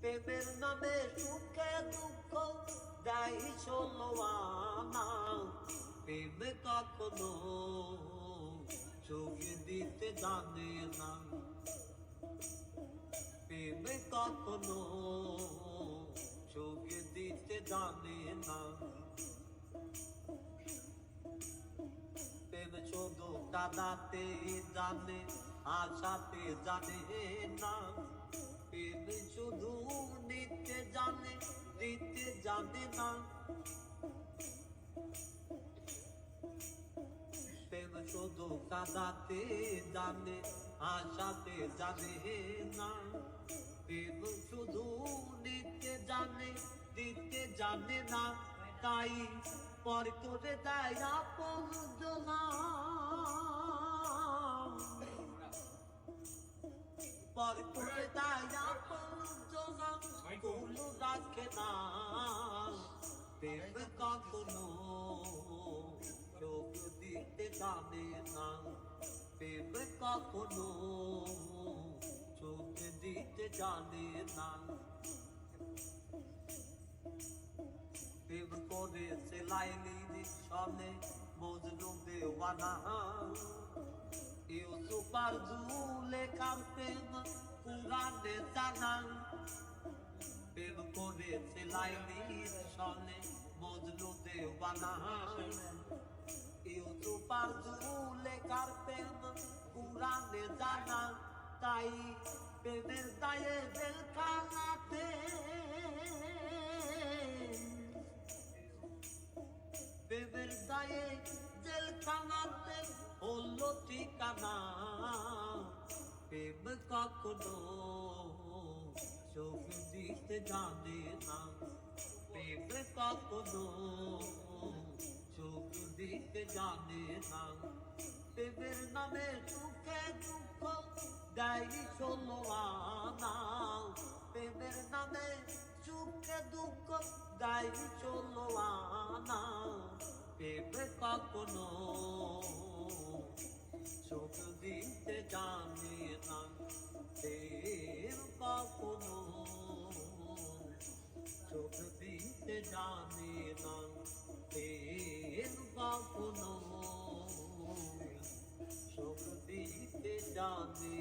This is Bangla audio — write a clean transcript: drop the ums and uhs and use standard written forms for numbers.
প্রেমের নামে সুখে দুঃখ দেয় ষোলো আনা। প্রেম কখনো চোখ দিতে জানে না, প্রেম কখনো চোখ দিতে জানে না। প্রেম শুধু কাঁদাতে জানে, আশাতে জানে না। প্রেম শুধু নিতে জানে, দিতে জানে না। প্রেম শুধু কাঁদাতে জানে, আশাতে জানে না। প্রেম শুধু নিতে জানে, দিতে জানে না। তাই পর করে দেয় আপনজনা, পর করে দেয় আপনজনা, কোনো রাখে না। প্রেম কখনো চোখ দিতে জানে না, প্রেম কখনো চোখ দিতে জানে না। প্রেম করেছে লাইলির সনে মজনু দেওয়ানা, ইউসুফার জুলেখার প্রেম কুরআনে জানা। প্রেম করেছে লাইলির সনে মজনু দেওয়ানা, ইউসুফার জুলেখার প্রেম কুরআনে জানা। তাই প্রেমের দায়ে জেলখানাতে, প্রেমের দায়ে জেলখানাতে হলো ঠিকানা। প্রেম কখনো চোখ দিতে জানে না, প্রেম কখনো চোখ দিতে জানে না। প্রেমের নামে সুখে দুঃখ দেয় ষোলো আনা। প্রেমের নামে সুখে দুঃখ দেয় ষোলো আনা। প্রেম কখনো চোখ দিতে জানে না, প্রেম কখনো চোখ দিতে জানে না। প্রেম কখনো চোখ দিতে জানে